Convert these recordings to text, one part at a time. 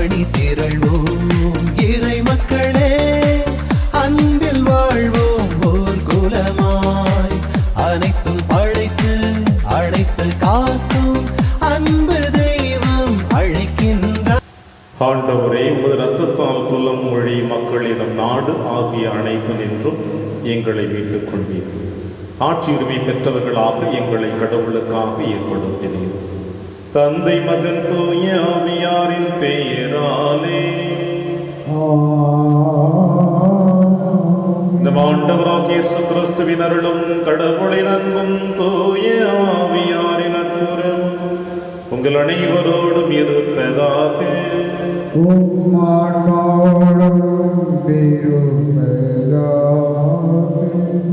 அணி திரள்வோம் இறை மக்களே, அன்பில் வாழ்வோம் ஓர் குலமாய். அனைத்தும் படைத்து அழைத்து காக்கும் அன்பு தெய்வம் அழைக்கின்றார். ஆண்டவரே, உமது இரத்தத்தால் குலம், மொழி, மக்களிடம், நாடு ஆகிய அனைத்து நின்றும் எங்களை மீட்டுக் கொண்டீர். ஆட்சி உரிமை பெற்றவர்களாக எங்களை கடவுளுக்காக ஏற்படுத்தினீர். தந்தை, மகன், தூய ஆவியாரின் பெயராலே. நம் ஆண்டவராகிய இயேசு கிறிஸ்துவின் அருளும் கடவுளின் அன்பும் தூய ஆவியாரின் நட்புறவும் உங்கள் அனைவரோடும் இருப்பதாக.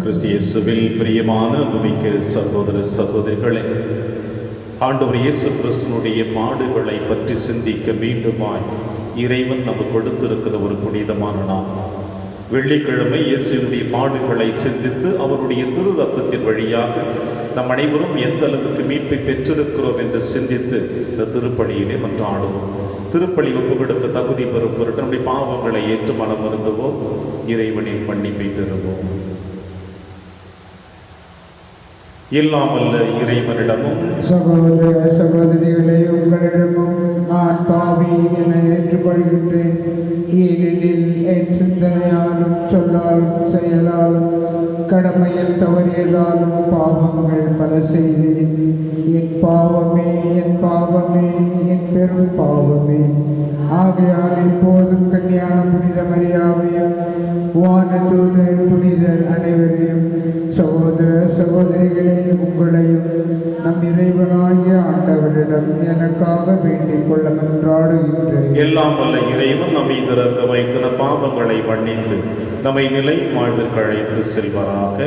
கிறிஸ்து இயேசுவில் பிரியமான அன்புமிக்க சகோதர சகோதரிகளே, ஆண்டவர் இயேசு கிறிஸ்துவினுடைய பாடுகளை பற்றி சிந்திக்க மீண்டுமாய் இறைவன் நமக்கு கொடுத்திருக்கிற ஒரு புனிதமான நாள். வெள்ளிக்கிழமை இயேசுவினுடைய பாடுகளை சிந்தித்து அவருடைய திரு ரத்தத்தின் வழியாக நம் அனைவரும் எந்த அளவுக்கு மீட்பை பெற்றிருக்கிறோம் என்று சிந்தித்து இந்த திருப்பலியிலே மன்றாடுவோம். திருப்பலி ஒப்புவிடுக்க தகுதி பெறும் பொருட்டு நம்முடைய பாவங்களை ஏற்று மனம் வருந்துவோம். இறைவனின் மன்னிப்பை பெறுவோம். இல்லாமல்ல இறைவனிடமும் சகோதர சகோதரிகளே, உங்களிடமும் நான் பாவி என ஏற்றுக்கொள்கின்றேன். ஏனெனில் என் சிந்தனையாலும் சொல்லாலும் செயலாலும் கடமையில் தவறியதாலும் பாவங்கள் பல செய்தேன். என் பாவமே, என் பாவமே, என் பெரும் பாவமே. ஆகையால் இப்போதும் கன்னியான புனித மரியாவையும் வானதூதர் புனிதர் அனைவரையும், சகோதர சகோதரிகளே, உங்களையும் நம் இறைவனாகிய ஆண்டவரிடம் எனக்காக வேண்டிக் கொள்ள மன்றாடுகின்றேன். எல்லாம் வல்ல இறைவன் நம்மை திறக்க வைத்த பாவங்களை மன்னித்து நம்மை நிலை வாழ்விற்கு அழைத்து செல்வராக.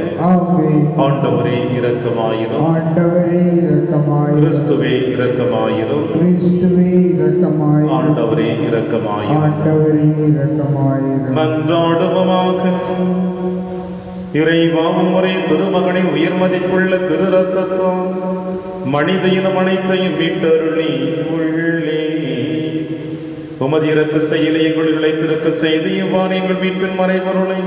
ஆண்டவரே இரக்கமாயிரும். ஆண்டவரே இரக்கமாயிரும். கிறிஸ்துவே இரக்கமாயிரும். கிறிஸ்துவே இரக்கமாயிரும். ஆண்டவரே இரக்கமாயிரும். ஆண்டவரே இரக்கமாயிரும். மன்றாடுவோமாக. இறைவா, ஒரே திருமகனின் உயர் மதிப்புள்ள திரு ரத்தத்தால் மனித இனம் அனைத்தையும் மீட்டருளி உள்ளே உமது இறக்க செயலை எங்கள் இழைத்திருக்க செய்து இவ்வாறு எங்கள் மீட்பின் மறைபொருளை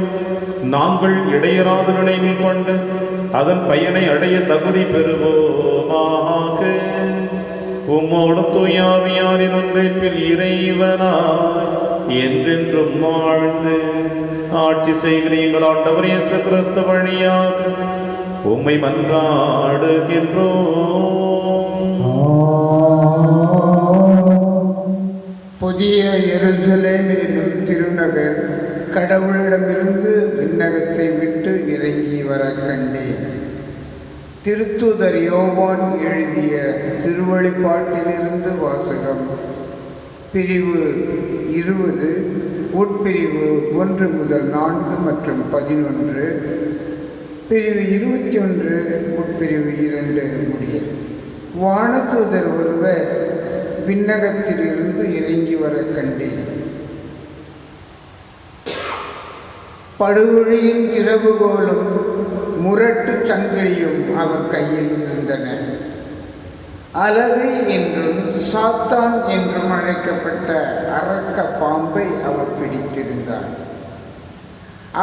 நாங்கள் இடையராத நினைவில் கொண்டு அதன் பயனை அடைய தகுதி பெறுவோமாக. உம்மோடு தூயாவியாரின் ஒன்றைப்பில் இறைவனாய் என்றென்றும் வாழ்ந்து ஆட்சி செய்கிற எங்கள் ஆண்டவர் இயேசு கிறிஸ்து வழியாக உம்மை மன்றாடுகின்றோம். புதிய எருசலேம் என்னும் திருநகர் கடவுளிடமிருந்து விண்ணகத்தை விட்டு இறங்கி வர கண்டேன். திருத்தூதர் யோவான் எழுதிய திருவழிபாட்டிலிருந்து வாசகம். பிரிவு 20, உட்பிரிவு 1 முதல் 4 மற்றும் 11, பிரிவு 21, உட்பிரிவு 2 முடிய. வானதூதர் ஒருவர் விண்ணகத்திலிருந்து இறங்கி வர கண்டேன். படுகொழியின் திறவுகோலும் முரட்டு சங்கிலியும் அவர் கையில் இருந்தன. அலகை என்றும் சாத்தான் என்றும் அழைக்கப்பட்ட அரக்க பாம்பை அவர் பிடித்திருந்தார்.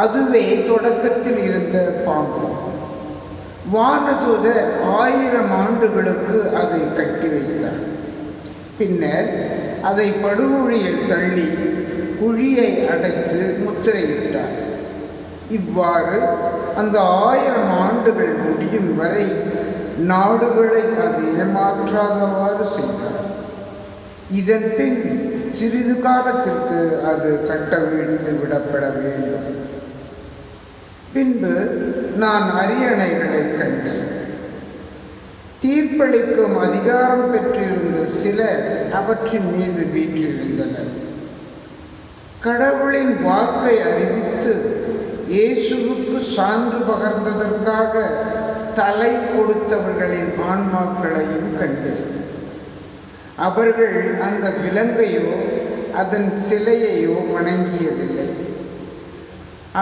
அதுவே தொடக்கத்தில் இருந்த பாம்பு. வானதூதர் 1000 ஆண்டுகளுக்கு அதை கட்டி வைத்தார். பின்னர் அதை படுகொழியில் தள்ளி குழியை அடைத்து முத்திரையிட்டார். இவ்வாறு அந்த 1000 ஆண்டுகள் முடியும் வரை நாடுகளை அது ஏமாற்றாதவாறு செய்தார். இதன் பின் சிறிது காலத்திற்கு அது கட்டவிழ்த்து விடப்பட வேண்டும். பின்பு நான் அரியணைகளை கண்டேன். தீர்ப்பளிக்கும் அதிகாரம் பெற்றிருந்த சிலர் அவற்றின் மீது வீற்றிருந்தனர். கடவுளின் வாக்கை அறிவித்து இயேசுவுக்கு சான்று பகர்ந்ததற்காக தலை கொடுத்தவர்களின் ஆன்மாக்களையும் கண்டேன். அவர்கள் அந்த விலங்கையோ அதன் சிலையையோ வணங்கியதில்லை.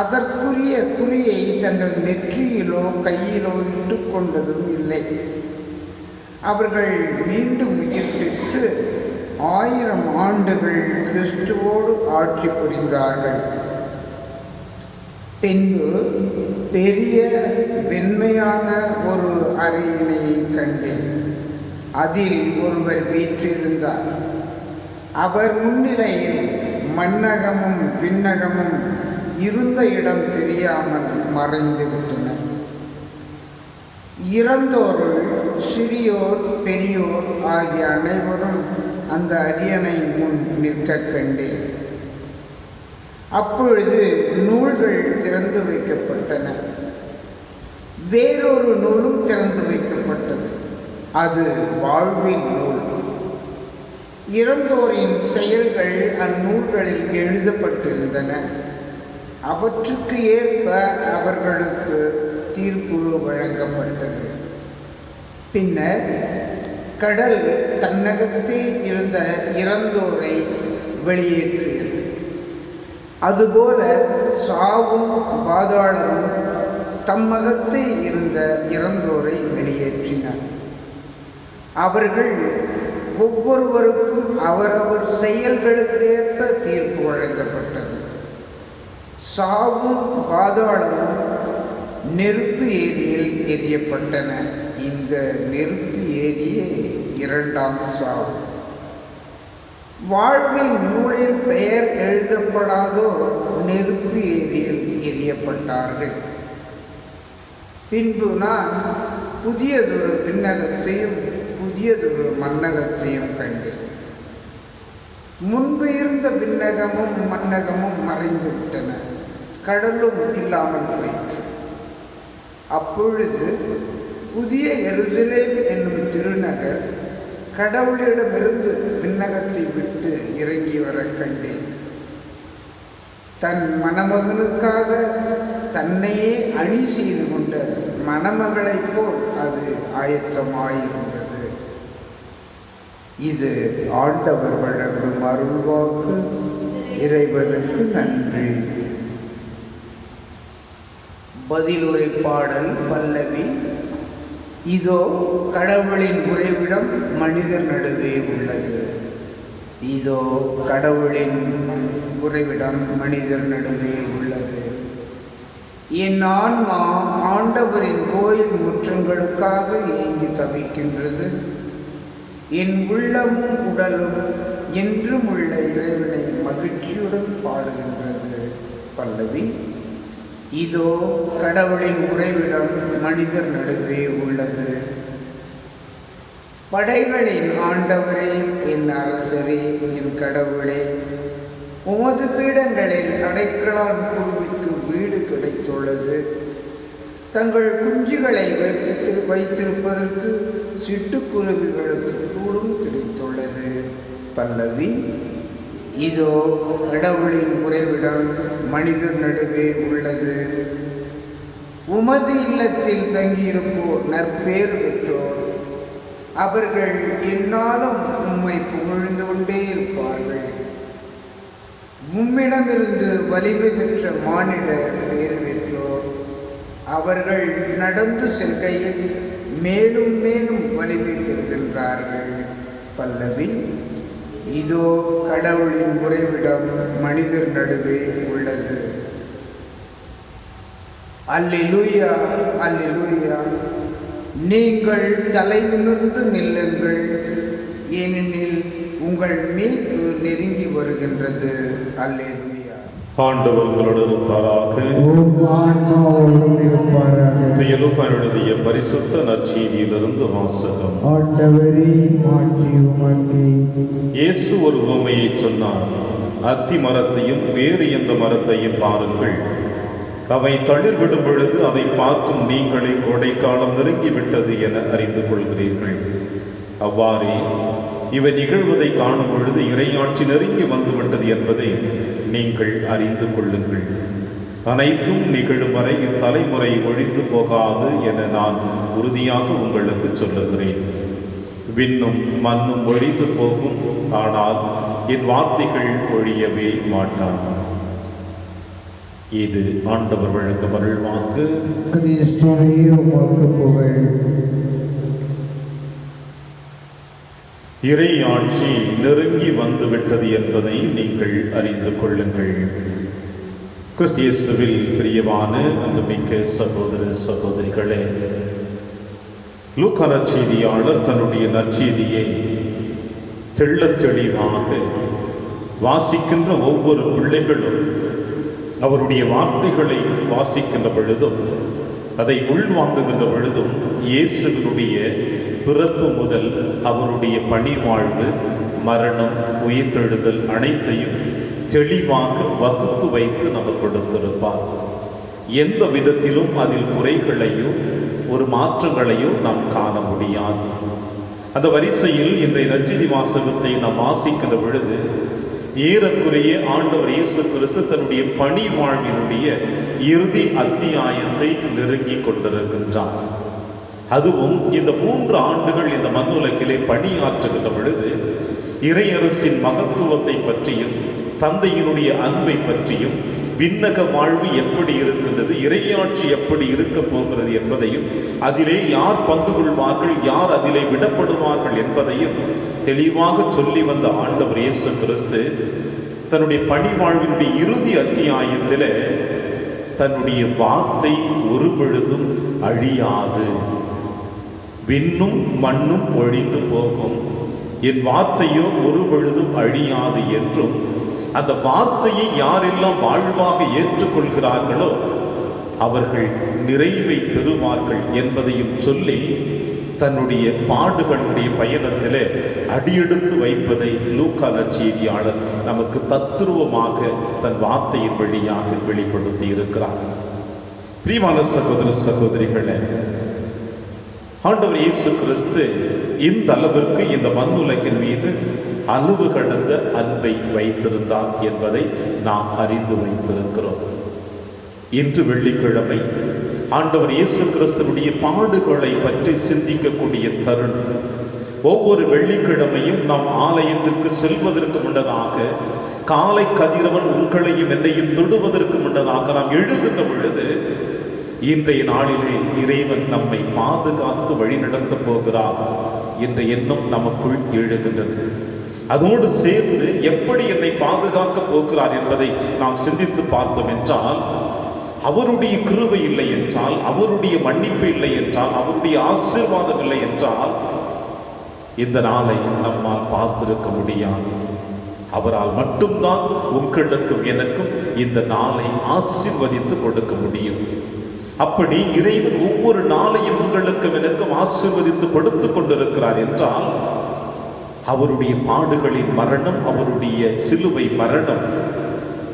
அதற்குரிய குறியை தங்கள் நெற்றியிலோ கையிலோ இட்டு கொண்டதும் இல்லை. அவர்கள் மீண்டும் உயிர் பெற்று 1000 ஆண்டுகள் கிறிஸ்துவோடு ஆட்சி புரிந்தார்கள். பின்பு பெரிய வெண்மையான ஒரு அறையினை கண்டேன். அதில் ஒருவர் வீற்றிருந்தார். அவர் முன்னிலையில் மண்ணகமும் விண்ணகமும் இருந்த இடம் தெரியாமல் மறைந்துவிட்டன. இறந்தோருள் சிறியோர் பெரியோர் ஆகிய அனைவரும் அந்த அரியணை முன் நிற்க கண்டேன். அப்பொழுது நூல்கள் திறந்து வைக்கப்பட்டன. வேறொரு நூலும் திறந்து வைக்கப்பட்டது. அது வாழ்வின் நூல். இறந்தோரின் செயல்கள் அந்நூல்களில் எழுதப்பட்டிருந்தன. அவற்றுக்கு ஏற்ப அவர்களுக்கு தீர்ப்பு வழங்கப்பட்டது. பின்னர் கடல் தன்னகத்தே இருந்த இறந்தோரை வெளியேற்றியது. அதுபோல சாவும் பாதாளமும் தம்மகத்தே இருந்த இறந்தோரை வெளியேற்றினார். அவர்கள் ஒவ்வொருவருக்கும் அவரவர் செயல்களுக்கு ஏற்ப தீர்ப்பு வழங்கப்பட்டது. சாவும் பாதாளமும் நெருப்பு ஏரியில் எரியப்பட்டன. இந்த நெருப்பு ஏரியே இரண்டாம் சாவு. வாழ்வின் நூலில் பெயர் எழுதப்படாதோ நெருப்பு ஏரியில் எரியப்பட்டார்கள். பின்பு நான் புதியதொரு விண்ணகத்தையும் புதியதொரு மண்ணகத்தையும் கண்டேன். முன்பு இருந்த விண்ணகமும் மண்ணகமும் மறைந்து விட்டன. கடலும் இல்லாமல் போயிற்று. அப்பொழுது புதிய எருசலேம் என்னும் திருநகர் கடவுளிடமிருந்து விண்ணகத்தை விட்டு இறங்கி வர கண்டேன். தன் மணமகனுக்காக தன்னையே அணி செய்து கொண்ட மணமகளைப் போல் அது ஆயத்தமாயிருந்தது. இது ஆண்டவர் வழங்கும் அருள்வாக்கு. இறைவனுக்கு நன்றி. பதிலுரை பாடல் பல்லவி. இதோ கடவுளின் உறைவிடம் மனிதர் நடுவே உள்ளது. இதோ கடவுளின் உறைவிடம் மனிதர் நடுவே உள்ளது. என் ஆன்மா ஆண்டவரின் கோயில் முற்றங்களுக்காக ஏங்கி தவிக்கின்றது. என் உள்ளமும் உடலும் என்றும் உள்ள இறைவனை மகிழ்ச்சியுடன் பாடுகின்றது. பல்லவி. இதோ கடவுளின் உறைவிடம் மனிதர் நடுவே உள்ளது. படைகளின் ஆண்டவரே, என் அரசரே, என் கடவுளே, உமது பீடங்களில் அடைக்கலான் குருவிக்கு வீடு கிடைத்துள்ளது. தங்கள் குஞ்சுகளை வைத்திருப்பதற்கு சிட்டுக்குருவிகளுக்கு கூடும் கிடைத்துள்ளது. பல்லவி. இதோ கடவுளின் உறைவிடம் மனிதர் நடுவே உள்ளது. உமது இல்லத்தில் தங்கியிருப்போர் நற்பேறு பெற்றோர். அவர்கள் எந்நாளும் உம்மை புகழ்ந்து கொண்டே இருப்பார்கள். உம்மிடமிருந்து வலிமை பெற்ற மானிடர் பேர் பெற்றோர். அவர்கள் நடந்து செல்கையில் மேலும் மேலும் வலிமை பெறுகின்றார்கள். பல்லவி. இதோ கடவுளின் உறைவிடம் மனிதர் நடுவே உள்ளது. அல்லேலூயா, அல்லேலூயா. நீங்கள் தலை நிமிர்ந்து நில்லுங்கள், ஏனெனில் உங்கள் மீட்பு நெருங்கி வருகின்றது. அல்லேலூயா. ஆண்டவர் உங்களோடு இருப்பாராக. எழுதிய பரிசுத்த நற்செய்தியிலிருந்து வாசகம். ஆண்டவரே, மாட்சி உமக்கே. இயேசு ஒரு உவமையை சொன்னார். அத்தி மரத்தையும் வேறு எந்த மரத்தையும் பாருங்கள். அவை தளிர் விடும் பொழுது அதை பார்க்கும் நீங்களே கோடைக்காலம் நெருங்கிவிட்டது என அறிந்து கொள்கிறீர்கள். அவ்வாறே இவை நிகழ்வதை காணும் பொழுது இறையாட்சி நெருங்கி வந்துவிட்டது என்பதை நீங்கள் அறிந்து கொள்ளுங்கள். அனைத்தும் நிகழும் வரை இத்தலைமுறை ஒழிந்து போகாது என நான் உறுதியாக உங்களுக்கு சொல்லுகிறேன். விண்ணும் மண்ணும் ஒழிந்து போகும், ஆனால் என் வார்த்தைகள் ஒழியவே மாட்டான். இது ஆண்டவர் வழங்கும் அருள்வாக்கு. இறை ஆட்சி நெருங்கி வந்துவிட்டது என்பதை நீங்கள் அறிந்து கொள்ளுங்கள். கிறிஸ்து இயேசுவில் பிரியமான அன்புமிக்க சகோதர சகோதரிகளே, லூக்கா நற்செய்தியாளர் தன்னுடைய நற்செய்தியை தெள்ளத் தெளிவாக வாசிக்கின்ற ஒவ்வொரு பிள்ளைகளும் அவருடைய வார்த்தைகளை வாசிக்கின்ற பொழுதும் அதை உள்வாங்குகின்ற பொழுதும் இயேசுவினுடைய பிறப்பு முதல் அவருடைய பணிவாழ்வு, மரணம், உயிர்த்தெழுதல் அனைத்தையும் தெளிவாக வகுத்து வைத்து நமக்கு கொடுத்திருப்பார். எந்த விதத்திலும் அதில் குறைகளையோ ஒரு மாற்றங்களையோ நாம் காண முடியாது. அந்த வரிசையில் இன்றைய நற்செய்தி வாசகத்தை நாம் வாசிக்கின்ற பொழுது ஏறக்குறைய ஆண்டவர் இயேசு கிறிஸ்து தன்னுடைய பணி வாழ்வினுடைய இறுதி அத்தியாயத்தை நெருங்கி கொண்டிருக்கின்றார். அதுவும் இந்த 3 ஆண்டுகள் இந்த மண்ணுலகிலே பணியாற்றுகின்ற பொழுது இறையரசின் மகத்துவத்தை பற்றியும் தந்தையினுடைய அன்பை பற்றியும் விண்ணக வாழ்வு எப்படி இருக்கின்றது, இறையாட்சி எப்படி இருக்க போகிறது என்பதையும் அதிலே யார் பங்கு கொள்வார்கள், யார் அதிலே விடப்படுவார்கள் என்பதையும் தெளிவாக சொல்லி வந்த ஆண்டவர் இயேசு கிறிஸ்து தன்னுடைய பணி வாழ்வினுடைய இறுதி அத்தியாயத்தில் தன்னுடைய வார்த்தை ஒரு பொழுதும் அழியாது, விண்ணும் மண்ணும் ஒழிந்து போகும், என் வார்த்தையோ ஒரு பொழுதும் அழியாது என்றும் அந்த வார்த்தையை யாரெல்லாம் வாழ்வாக ஏற்றுக்கொள்கிறார்களோ அவர்கள் நிறைவை பெறுவார்கள் என்பதையும் சொல்லி தன்னுடைய பாடுகளுடைய பயணத்திலே அடியெடுத்து வைப்பதை லூக்கா நற்செய்தியாளர் நமக்கு தத்துருவமாக தன் வார்த்தையின் வழியாக வெளிப்படுத்தி இருக்கிறார். பிரியமான சகோதர சகோதரிகளே, ஆண்டவர் இயேசு கிறிஸ்து இந்த அளவிற்கு இந்த மண்ணுலகின் மீது அளவு கடந்த அன்பை வைத்திருந்தார் என்பதை நாம் அறிந்து வைத்திருக்கிறோம். இன்று வெள்ளிக்கிழமை ஆண்டவர் இயேசு கிறிஸ்துவினுடைய பாடுகளை பற்றி சிந்திக்கக்கூடிய தருணம். ஒவ்வொரு வெள்ளிக்கிழமையும் நாம் ஆலயத்திற்கு செல்வதற்கு முன்னதாக, காலை கதிரவன் உங்களையும் என்னையும் தொடுவதற்கு முன்னதாக நாம் எழுகின்ற பொழுது இன்றைய நாளிலே இறைவன் நம்மை பாதுகாத்து வழிநடத்த போகிறார் என்ற எண்ணம் நமக்குள் எழுகின்றது. அதோடு சேர்ந்து எப்படி என்னை பாதுகாக்க போகிறார் என்பதை நாம் சிந்தித்து பார்த்தோம் என்றால், அவருடைய கிருபை இல்லை என்றால், அவருடைய மன்னிப்பு இல்லை என்றால், அவருடைய ஆசீர்வாதம் இல்லை என்றால் இந்த நாளை நம்மால் பார்த்திருக்க முடியாது. அவரால் மட்டும்தான் உங்களுக்கும் எனக்கும் இந்த நாளை ஆசீர்வதித்து கொடுக்க முடியும். அப்படி இறைவன் ஒவ்வொரு நாளையும் உங்களுக்கும் எனக்கும் ஆசீர்வதித்து கொடுத்து கொண்டிருக்கிறார் என்றால் அவருடைய பாடுகளின் மரணம், அவருடைய சிலுவை மரணம்,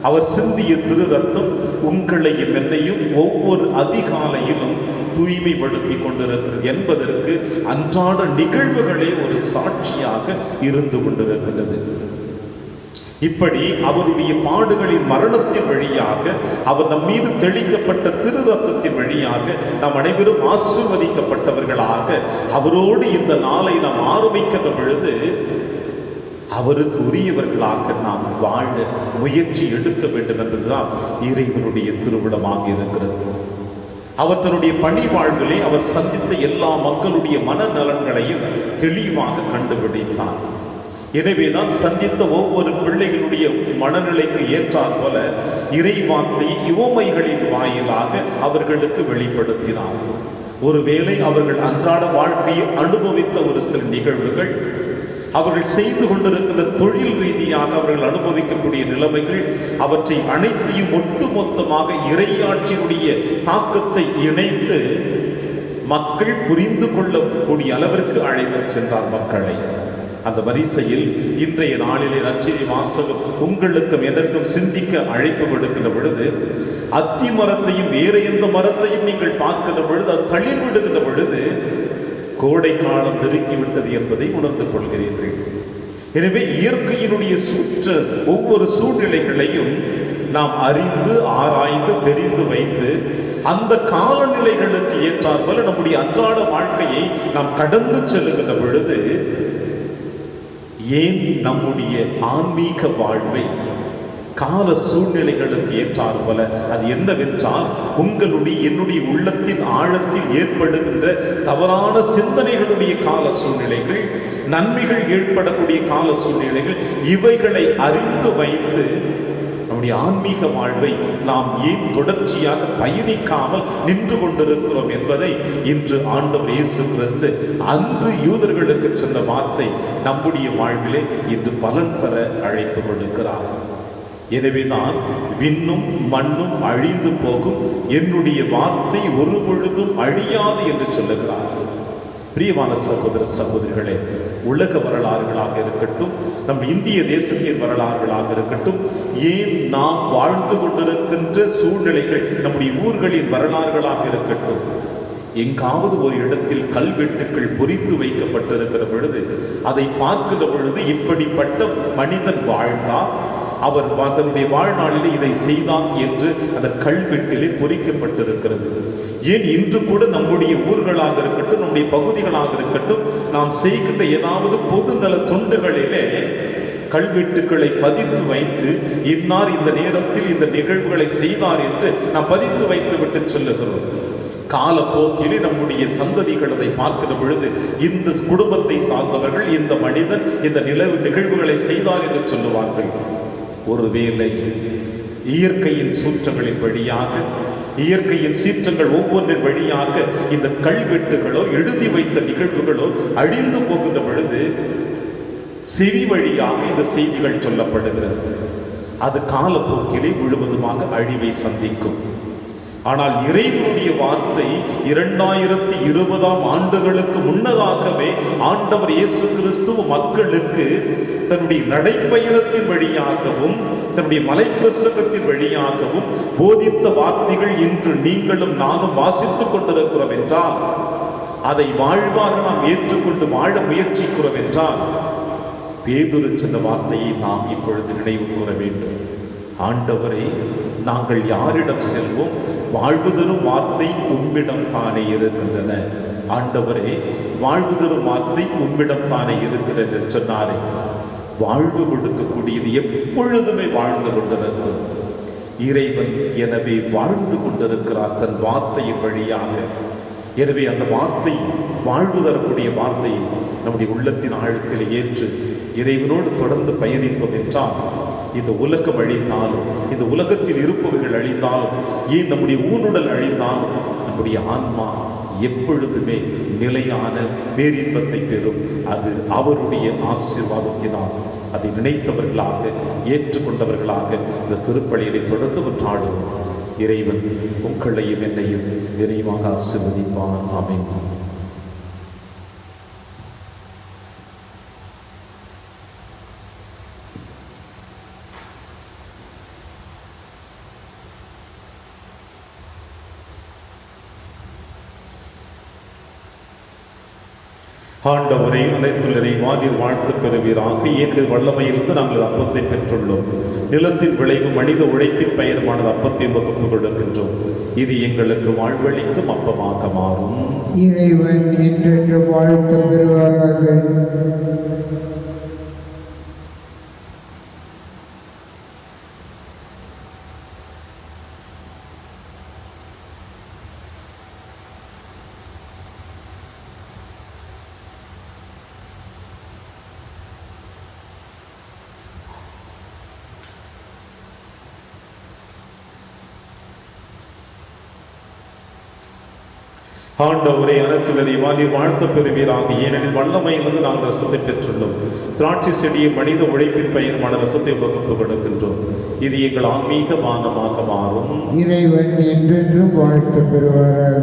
அவர் சிந்திய திரு ரத்தம் உங்களையும் என்னையும் ஒவ்வொரு அதிகாலையிலும் தூய்மைப்படுத்தி கொண்டிருக்கிறது என்பதற்கு அன்றாட நிகழ்வுகளே ஒரு சாட்சியாக இருந்து கொண்டிருக்கிறது. இப்படி அவருடைய பாடுகளின் மரணத்தின் வழியாக, அவர் நம் மீது தெளிக்கப்பட்ட திரு ரத்தத்தின் வழியாக நாம் அனைவரும் ஆசீர்வதிக்கப்பட்டவர்களாக அவரோடு இந்த நாளை நாம் ஆரம்பிக்கின்ற பொழுது அவருக்கு உரியவர்களாக நாம் வாழ முயற்சி எடுக்க வேண்டும் என்பதுதான் இறைவனுடைய திருவிழமாக இருக்கிறது. அவர் தன்னுடைய பணி வாழ்விலே அவர் சந்தித்த எல்லா மக்களுடைய மனநலன்களையும் தெளிவாக கண்டுபிடித்தார். எனவேதான் சந்தித்த ஒவ்வொரு பிள்ளைகளுடைய மனநிலைக்கு ஏற்றார் போல இறை வார்த்தையை உவமைகளின் வாயிலாக அவர்களுக்கு வெளிப்படுத்தினார். ஒருவேளை அவர்கள் அன்றாட வாழ்க்கையை அனுபவித்த ஒரு சில நிகழ்வுகள், அவர்கள் செய்து கொண்டிருக்கிற தொழில் ரீதியாக அவர்கள் அனுபவிக்கக்கூடிய நிலைமைகள், அவற்றை அனைத்தையும் ஒட்டுமொத்தமாக இறையாட்சியினுடைய தாக்கத்தை இணைத்து மக்கள் புரிந்து கொள்ளக்கூடிய அளவிற்கு அழைத்து சென்றார் மக்களை. அந்த வரிசையில் இன்றைய நாளிலே நற்செய்தி வாசகம் உங்களுக்கும் எனக்கும் சிந்திக்க அழைப்பு கொடுக்கின்ற பொழுது, அத்தி மரத்தையும் வேற எந்த மரத்தையும் நீங்கள் பார்க்கின்ற பொழுது அது தளிர் விடுகின்ற பொழுது கோடை காலம் நெருங்கிவிட்டது என்பதை உணர்ந்து கொள்கிறீர்கள். எனவே இயற்கையினுடைய ஒவ்வொரு சூழ்நிலைகளையும் நாம் அறிந்து ஆராய்ந்து தெரிந்து வைத்து அந்த காலநிலைகளுக்கு ஏற்றாற்போல நம்முடைய அன்றாட வாழ்க்கையை நாம் கடந்து செல்லுகின்ற பொழுது ஏன் நம்முடைய ஆன்மீக வாழ்வை கால சூழ்நிலைகளுக்கு ஏற்றார் போல, அது என்னவென்றால் உங்களுடைய என்னுடைய உள்ளத்தின் ஆழத்தில் ஏற்படுகின்ற தவறான சிந்தனைகளுடைய கால சூழ்நிலைகள், நன்மைகள் ஏற்படக்கூடிய கால சூழ்நிலைகள், இவைகளை அறிந்து வைத்து நம்முடைய ஆன்மீக வாழ்வை நாம் ஏன் தொடர்ச்சியாக பயணிக்காமல் நின்று கொண்டிருக்கிறோம் என்பதை இன்று ஆண்டவர் இயேசு கிறிஸ்து அன்று யூதர்களுக்கு சொன்ன வார்த்தை நம்முடைய வாழ்விலே இன்று பலன் தர அழைப்பு கொடுக்கிறார். எனவே நான் விண்ணும் மண்ணும் அழிந்து போகும், என்னுடைய வார்த்தை ஒரு பொழுதும் அழியாது என்று சொல்லுகிறார். பிரியமான சகோதர சகோதரிகளே, உலக வரலாறுகளாக இருக்கட்டும், நம் இந்திய தேசத்தின் வரலாறுகளாக இருக்கட்டும், ஏன் நாம் வாழ்ந்து கொண்டிருக்கின்ற சூழ்நிலைகள் நம்முடைய ஊர்களின் வரலாறுகளாக இருக்கட்டும், எங்காவது ஒரு இடத்தில் கல்வெட்டுக்கள் பொறித்து வைக்கப்பட்டிருக்கிற பொழுது அதை பார்க்கிற பொழுது இப்படிப்பட்ட மனிதன் வாழ்ந்தார், அவர் தன்னுடைய வாழ்நாளிலே இதை செய்தான் என்று அந்த கல்வெட்டிலே பொறிக்கப்பட்டிருக்கிறது. ஏன் இன்று கூட நம்முடைய ஊர்களாக இருக்கட்டும், நம்முடைய பகுதிகளாக இருக்கட்டும், நாம் செய்கின்ற ஏதாவது பொது நல தொண்டுகளிலே கல்வெட்டுக்களை பதித்து வைத்து இன்னார் இந்த நேரத்தில் இந்த நிகழ்வுகளை செய்தார் என்று நாம் பதித்து வைத்து விட்டு சொல்லுகிறோம். காலப்போக்கிலே நம்முடைய சந்ததிகள் அதை பார்க்கிற பொழுது இந்த குடும்பத்தை சார்ந்தவர்கள், இந்த மனிதன் இந்த நிகழ்வுகளை செய்தார் என்று சொல்லுவார்கள். ஒருவேளை இயற்கையின் சூற்றங்களின் வழியாக, இயற்கையின் சீற்றங்கள் ஒவ்வொன்றின் வழியாக இந்த கல்வெட்டுகளோ எழுதி வைத்த நிகழ்வுகளோ அழிந்து போகின்ற பொழுது செவி வழியாக இந்த செய்திகள் சொல்லப்படுகிறது. அது காலப்போக்கிலே முழுவதுமாக அழிவை சந்திக்கும். ஆனால் இறைவனுடைய வார்த்தை 2020 ஆண்டுகளுக்கு முன்னதாகவே ஆண்டவர் இயேசு கிறிஸ்து மக்களுக்கு தன்னுடைய நடைப்பயணத்தின் வழியாகவும் தன்னுடைய மலைப்பிரசங்கத்தின் வழியாகவும் போதித்த வார்த்தைகள் இன்று நீங்களும் நானும் வாசித்துக் கொண்டிருக்கிறோம் என்றால், அதை வாழ்வாக நாம் ஏற்றுக்கொண்டு வாழ முயற்சிக்கிறோம் என்றால், பேதுரு சொன்ன வார்த்தையை நாம் இப்பொழுது நினைவு கூற வேண்டும். ஆண்டவரே, நாங்கள் யாரிடம் செல்வோம்? வாழ்வு தரும் வார்த்தை உம்மிடம் தானே இருக்கின்றன. ஆண்டவரே, வாழ்வு தரும் வார்த்தை உம்மிடம் தானே இருக்கிறது என்று சொன்னாரே. வாழ்வு கொடுக்கக்கூடியது எப்பொழுதுமே வாழ்ந்து கொண்டிருக்கும் இறைவன். எனவே வாழ்ந்து கொண்டிருக்கிறார் தன் வார்த்தையின் வழியாக. எனவே அந்த வார்த்தை, வாழ்வு தரக்கூடிய வார்த்தையை நம்முடைய உள்ளத்தின் ஆழத்தில் ஏற்று இறைவனோடு தொடர்ந்து பயணித்தோம் என்றால், இந்த உலகம் அழிந்தாலும், இந்த உலகத்தில் இருப்பவர்கள் அழிந்தாலும், ஏன் நம்முடைய ஊனுடல் அழிந்தாலும், நம்முடைய ஆன்மா எப்பொழுதுமே நிலையான பேரின்பத்தை பெறும். அது அவருடைய ஆசீர்வாதத்தினால். அதை நினைத்தவர்களாக, ஏற்றுக்கொண்டவர்களாக இந்த திருப்பலியை தொடர்ந்து கொண்டாடும். இறைவன் உங்களையும் என்னையும் விரைவாக ஆசீர்வதிப்பான். ஆமென். ஆண்டவரை அனைத்துள்ளரை வானில் வாழ்த்து பெறுவீராக. ஏனெனில் வல்லமையிலிருந்து நாங்கள் அப்பத்தை பெற்றுள்ளோம். நிலத்தின் விளைவு மனித உழைப்பின் பெயருமானது அப்பத்தை வகுப்பு கொடுக்கின்றோம். இது எங்களுக்கு வாழ்வளிக்கும் அப்பமாக மாறும். இறைவன் என்றென்று வாழ்த்து பெறுவாராக. ஆண்டவரே, அனைத்துள்ளரை வானில் வாழ்த்து பெறுவீராக. ஏனெனில் வல்லமையிலிருந்து நாங்கள் ரசத்தை பெற்றுள்ளோம். திராட்சை செடியை மனித உழைப்பின் பெயருமான ரசத்தை வகுப்பு கொடுக்கின்றோம். இது எங்கள் ஆன்மீக பானமாக மாறும். இறைவன் என்றென்றும் வாழ்த்து பெறுவாராக.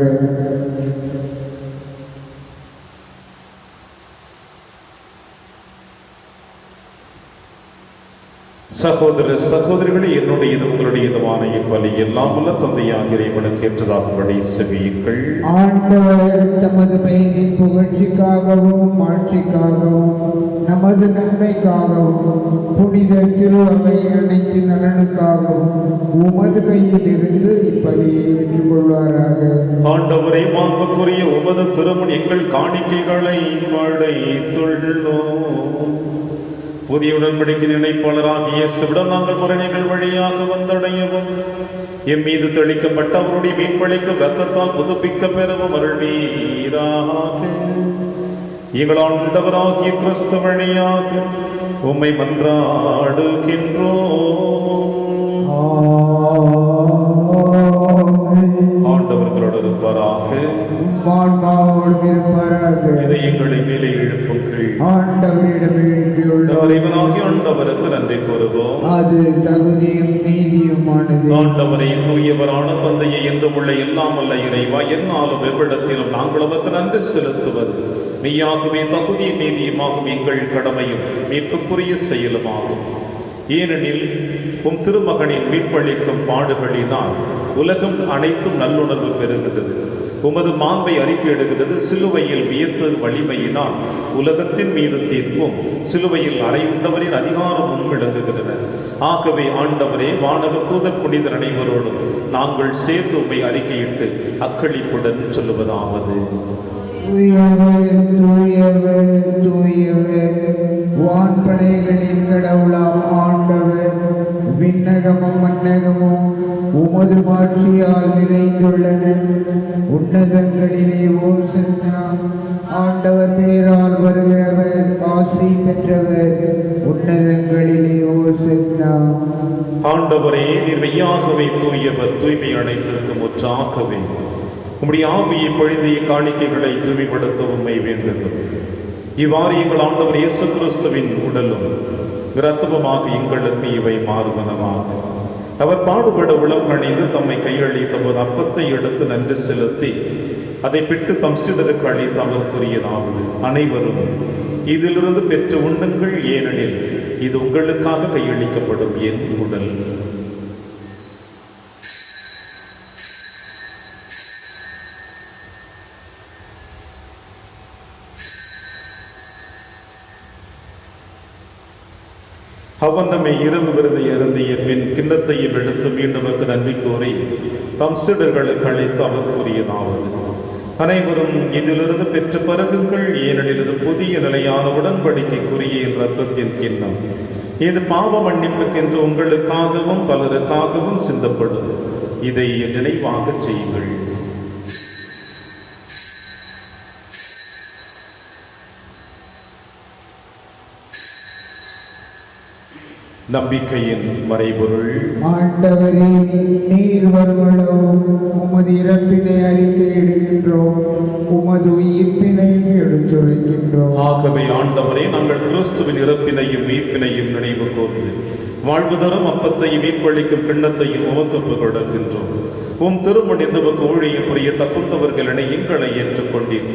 சகோதர சகோதரிகளே, என்னுடையது உங்களுடையதுமான இப்பலி எல்லாம் உள்ள தந்தையாக இறைவனுக்கு ஏற்றதாகும்படி செவியுங்கள். ஆண்டவர் தமது பெயரின் புகழ்ச்சிக்காகவும் ஆட்சிக்காகவும் நமது நன்மைக்காகவும் புனித திரு அவை அனைத்து நலனுக்காகவும் உமது கையில் இருந்து இப்பலியை ஏற்றுக்கொள்வாராக. ஆண்டவரே, மாண்புக்குரிய உமது திருமுன் எங்கள் காணிக்கைகளை படைத்துள்ளோம். புதிய உடன்படிக்கை நினைப்பாளராகிய இயேசுவிடம் நாங்கள் முறைகள் வழியாக வந்தடையவும், எம் மீது தெளிக்கப்பட்ட அவருடைய மீன்பளிக்கும் இரத்தத்தால் புதுப்பிக்க பெறவும் அருள்வீராக. எங்கள் ஆண்டவராகிய கிறிஸ்து வழியாக உம்மை மன்றாடுகின்றோம். ஆண்டவர்களோடு இருப்பாராக. இதை எங்களை மேலே எழுப்புங்கள். இறைவனாகிய ஆண்டவருக்கு நன்றி கூறுவோம். அது தகுதியும் நீதியுமானது. ஆண்டவரை தூயவரான தந்தையை என்றும் உள்ள எல்லாம் வல்ல இறைவா, என்னாலும் எவ்விடத்திலும் நாங்கள் அவருக்கு நன்றி செலுத்துவது மெய்யாகவே தகுதியும் நீதியுமாகும் எங்கள் கடமையும் மீட்புக்குரிய செயலுமாகும். ஏனெனில் உம் திருமகனின் மீட்பளிக்கும் பாடுகளினால் உலகம் அனைத்தும் நல்லுணர்வு பெறுகிறது. உமது மாண்பை அறிக்கையிடுகிறது. சிலுவையில் வியத்து வலிமையினால் உலகத்தின் மீது தீர்ப்பும் சிலுவையில் அறையுண்டவரின் அதிகாரமும் விளங்குகின்றன. ஆகவே ஆண்டவரே, வானக தூதர் புனிதர் அனைவரோடும் நாங்கள் சேர்ந்து உம்மை அறிக்கையிட்டு அக்களிப்புடன் சொல்லுவதாவது: வான்படைகளின் கடவுளாம் ஆண்டவர், விண்ணகமும் மன்னகமும் உமது மாட்சியால் நிறைந்துள்ளன. உன்னதங்களிலே ஓசன்னா. ஆண்டவர் பேரால் வருகிறவர் ஆசி பெற்றவர். உன்னதங்களிலே ஓசன்னா. ஆண்டவரே, நீர் மெய்யாகவே தூயவர், தூய்மை அனைத்திற்கும் ஒன்றாகவே உம்முடைய ஆவியை பொழிந்திய காணிக்கைகளை தூய்மைப்படுத்த உம்மை வேண்டுகிறோம். இவ்வாறு எங்கள் ஆண்டவர் இயேசு கிறிஸ்துவின் உடலும் இரத்தமுமாக எங்களுக்கு இவை மாறுவனமாக. அவர் பாடுபட உளம் அணிந்து தம்மை கையளித்த போது அப்பத்தை எடுத்து நன்றி செலுத்தி அதை பிட்டு தம் சீடருக்கு அளித்து அவர் கூறியதாவது: அனைவரும் இதிலிருந்து பெற்று உண்ணுங்கள், ஏனெனில் இது உங்களுக்காக கையளிக்கப்படும் என் உடல். அவன் நம்மை இரவு விருதை அருந்திய பின் கிண்ணத்தையும் எடுத்து மீண்டும் நன்றி கூறி தம் சீடர்களுக்கு அழைத்து அவர் கூறியதாவது: அனைவரும் இதிலிருந்து பெற்று பருகுங்கள், ஏனெனில் இது புதிய நிலையான உடன்படிக்கைக்குரிய என் இரத்தத்தின் கிண்ணம். இது பாவ மன்னிப்புக்கென்று உங்களுக்காகவும் பலருக்காகவும் சிந்தப்படும். இதை நினைவாக செய்யுங்கள். நம்பிக்கையின் மறைபொருள். ஆண்டவரே, நீர் வருமளவும் உமது இறப்பினை அறிக்கையிடுகின்றோம், உமது உயிர்ப்பினையும் எடுத்துரைக்கின்றோம். ஆகவே ஆண்டவரே, நாங்கள் கிறிஸ்துவின் இறப்பினையும் மீட்பினையும் நினைவு கூர்ந்து வாழ்வு தரும் அப்பத்தையும் மீட்பளிக்கும் கிண்ணத்தையும் உமக்கு கொடுக்கின்றோம். உம் திருமண் என்பவருக்கு ஊழியம் புரிய தகுந்தவர்களினை எங்களை ஏற்றுக்கொண்டீர்.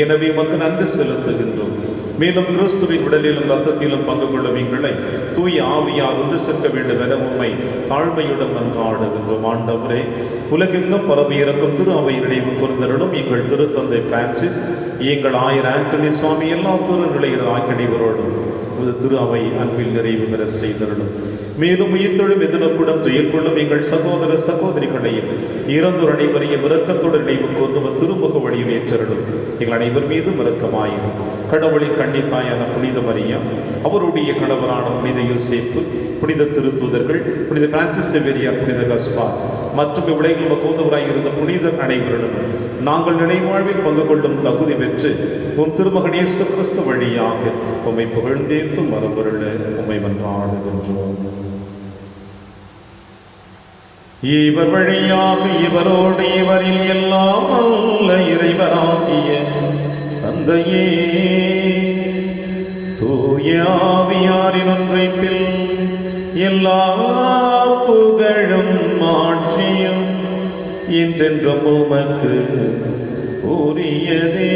எனவே உமக்கு நன்றி செலுத்துகின்றோம். மேலும் கிறிஸ்துவின் உடலிலும் இரத்தத்திலும் பங்கு கொள்ளும் எங்களை தூய ஆவியால் ஒன்று சேர்க்க வேண்டும் என உம்மை தாழ்மையுடன் மன்றாடுகின்றோம். ஆண்டவரே, உலகெங்கும் பரவி இறக்கும் திரு அவை நினைவு கூர்ந்தருளும் எங்கள் திருத்தந்தை பிரான்சிஸ், எங்கள் ஆயர் ஆண்டனி சுவாமி, எல்லா திரு நிலையில் ஆக்கியவரோடும் திரு அவை அன்பில் நிறைவு பெற செய்தருளும். மேலும் உயிர்த்தொழும் எதிர்ப்புடன் துயர் கொள்ளும் எங்கள் சகோதர சகோதரிகளையும் இறந்தோர் அனைவரையும் இரக்கத்துடன் நினைவு கூர்ந்து திருமுக வழியில் ஏற்றருளும். எங்கள் அனைவர் மீதும் இரக்கமாயிரும். கடவுளின் கன்னித்தாயான புனித மரியா, அவருடைய கணவரான புனித யோசேப்பு, புனித திருத்தூதர்கள், புனித பிரான்சிஸ் சேவியர், புனித கஸ்பார் மற்றும் இவ்வுலகில் மகோதவராய் இருந்த புனிதர் அனைவருடன் நாங்கள் நினைவாழ்வில் பங்கு கொள்ளும் தகுதி பெற்று உம் திருமகன் இயேசு கிறிஸ்து வழியாக உம்மை புகழ்ந்தேத்தும் மரபொருள உம்மை மன்றாடுகின்றோம். இவர் வழியாக இவரோடு இவரில் எல்லாம் அல்ல இறைவராகிய தந்தையே, தூய ஆவியாரின் ஒன்றைப்பில் எல்லா புகழும் ஆட்சியும் என்றென்றும் உமக்கு உரியதே.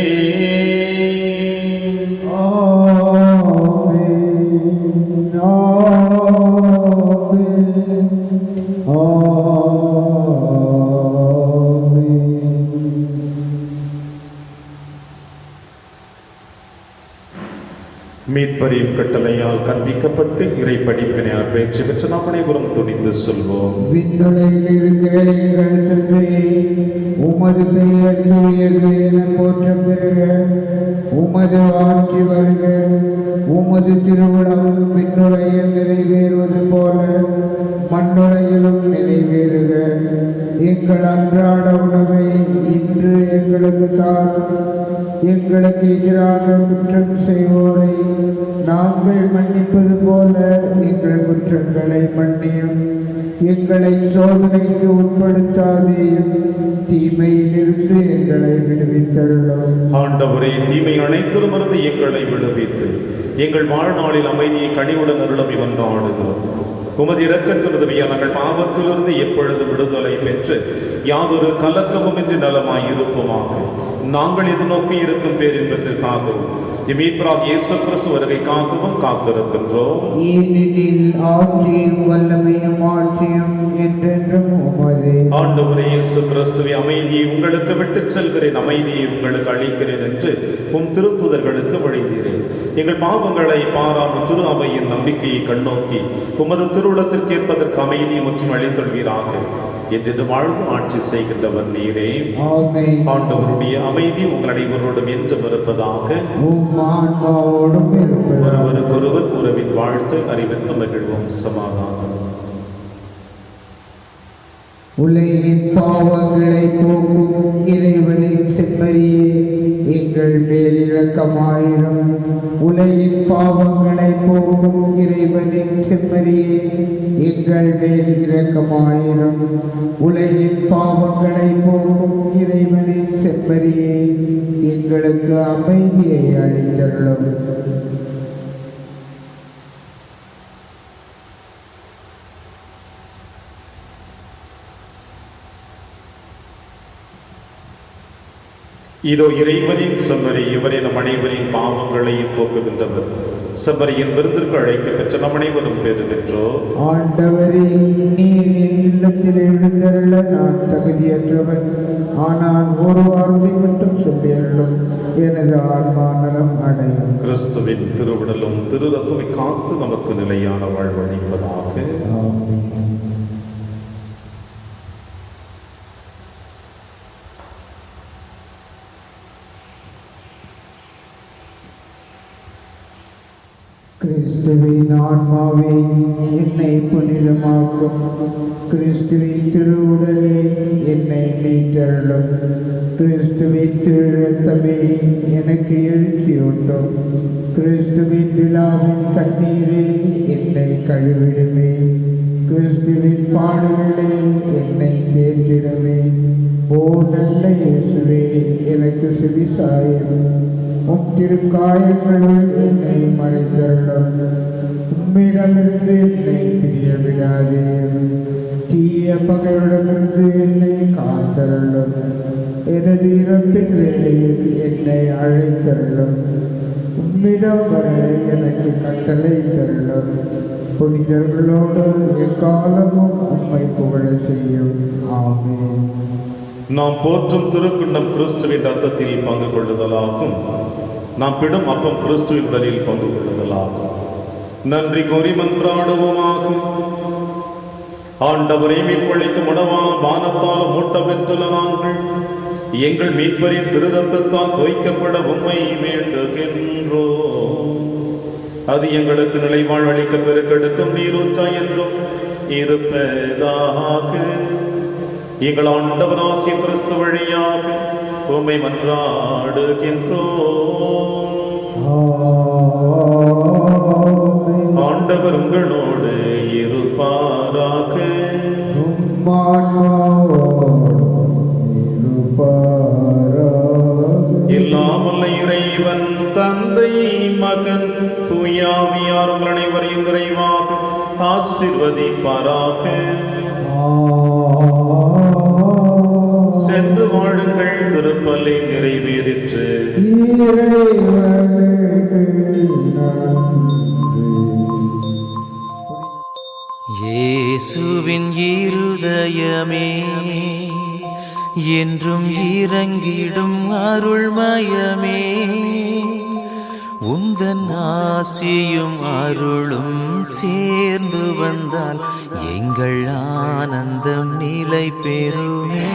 மீட்பரின் கட்டளையால் கற்பிக்கப்பட்டு இறை படிப்பினால் பயிற்சி பெற்ற நாம் அனைவரும் துணிந்து சொல்வோம். விண்ணுலகில் இருக்கிற எங்கள் தந்தையே, உமது பெயர் தூயது என போற்ற பெறுக. உமது ஆட்சி வருக. உமது திருவிழம் விண்ணுலகில் நிறைவேறுவது போல மண்ணுலகிலும் நிறைவேறுக. எங்கள் அன்றாட உணவை இன்று எங்களுக்கு தாரும். எங்களுக்கு எதிராக குற்றம் செய்வோரை நாங்கள் மன்னிப்பது போல எங்கள் குற்றங்களை மன்னியும். எங்களை சோதனைக்கு உட்படுத்தாதேயும், தீமையிலிருந்து எங்களை விடுவித்தருளும். ஆண்டவரே, தீமை அனைத்திலுமிருந்து எங்களை விடுவித்து எங்கள் வாழ்நாளில் அமைதியை கனிவுடன் அருளும் இவன்றாடுகிறோம். உமது இரக்கத்தினுதவியால் நாங்கள் பாவத்திலிருந்து எப்பொழுது விடுதலை பெற்று யாதொரு கலக்கமும் இன்றி நலமாய் இருப்போமாக. நாங்கள் எதிர்நோக்கி இருக்கும் பேரின்பத்திற்காகவும் மீட்பராகிய இயேசு கிறிஸ்து வருகைக்காகவும் காத்திருக்கின்றோம். ஏனெனில் ஆட்சியும் வல்லமையும் ஆட்சியும் என்றென்றும் உமதே. ஆண்டவரே இயேசு கிறிஸ்துவே, அமைதியை உங்களுக்கு விட்டுச் செல்கிறேன், அமைதியை உங்களுக்கு அளிக்கிறேன் என்று உம் திருத்துதர்களுக்கு வழிந்தீரேன். எங்கள் பாவங்களை பாராமல் திரு அவையின் நம்பிக்கையை கண்ணோக்கி உமது திருவுளத்திற்கு ஏற்பதற்கு அமைதியை முற்றும் அளித்தொள்வீராக. என்று வாழ்ந்து ஆட்சி செய்கின்றவர் நீரே. ஆண்டவருடைய அமைதி உங்கள் அனைவரோடும் என்றும் இருப்பதாக. ஒருவருக்கொருவர் உறவின் வாழ்த்து அறிவித்து மகிழ்வோம். சமாதானம். உலகின் பாவங்களை போக்கும் இறைவனின் செம்மறியே, எங்கள் மேல் இரக்கமாயிரும். உலகின் பாவங்களை போக்கும் இறைவனின் செம்மறியே, எங்கள் மேல் இரக்கமாயிரும். உலகின் பாவங்களை போக்கும் இறைவனின் செம்மறியே, எங்களுக்கு அமைதியை அளித்தருளும். இதோ இறைவனின் செம்மறி, இவரே நம் அனைவரின் பாவங்களையும் போக்குகின்றவர். செம்மறியின் விருந்திற்கு அழைக்கப்பெற்ற நம் அனைவரும் பெறுகின்றோம். ஆண்டவரே, நீர் என் இல்லத்தில் எழுந்தருள நான் தகுதியற்றவன். ஆனால் ஒரு வார்த்தை மட்டும் சொல்லியருளும், எனது ஆன்மா நலம் அடையும். கிறிஸ்துவின் திருவுடலும் திரு ரத்தத்தை காத்து நமக்கு நிலையான வாழ்வளிப்பதாக. கிறிஸ்துவின் ஆன்மாவே என்னை புனிதமாக்கும். கிறிஸ்துவின் திருவுடலே என்னை மீட்டருளும். கிறிஸ்துவின் திருரத்தமே எனக்கு எழுச்சியூட்டும். கிறிஸ்துவின் விழாவின் தண்ணீரே என்னை கழுவிடுமே. கிறிஸ்துவின் பாடுகளே என்னை தேற்றிடுமே. ஓ நல்ல இயேசுவே, எனக்கு செவிசாயும். உம் திருக்காயங்களுள் என்னை மறைத்தருளும். உம்மிடமிருந்து என்னை பிரிய விடாதே. தீய பகையுடமிருந்து என்னை காத்தருளும். எனது இறப்பின் வேளையில் என்னை அழைத்தருளும். உம்மிடம் வர எனக்கு கட்டளை தருளும். புனிதர்களோடு எக்காலமும் உம்மை புகழ செய்யும். ஆமென். நாம் போற்றும் திருக்குண்டம் கிறிஸ்துவின் ரத்தத்தில் பங்கு கொள்ளுதலாகும். நாம் பிடும் அப்பம் கிறிஸ்துவின் உடலில் பங்கு கொள்ளுதலாகும். நன்றி கூறி மன்றாடுவோமாகும். ஆண்டவரை மீட்பளிக்கும் உணவான பானத்தால் மூட்டம் பெற்றுள்ள நாங்கள் எங்கள் மீட்பரின் திரு ரத்தத்தால் தோய்க்கப்பட உம்மை வேண்டுகின்றோம். அது எங்களுக்கு நிலைவாழ் அளிக்க பெருக்கெடுக்கும் நீரூற்றா என்றும் இருப்பதாக. எங்கள் ஆண்டவராகிய கிறிஸ்து வழியாக உம்மை மன்றாடுகின்றோம். ஆண்டவர் உங்களோடு இருப்பாராக. எல்லாம் வல்ல இறைவன் தந்தை, மகன், தூயாவியார் உங்கள் அனைவரையும் விரைவாக ஆசீர்வதிப்பாராக. சென்று வாழுங்கள், திருப்பலி நிறைவேறிற்று. இயேசுவின் இருதயமே என்றும் இறங்கிடும் அருள்மயமே, உந்தன் ஆசியும் அருளும் சேர்ந்து வந்தால் எங்கள் ஆனந்தம் நிலை பெறுமே.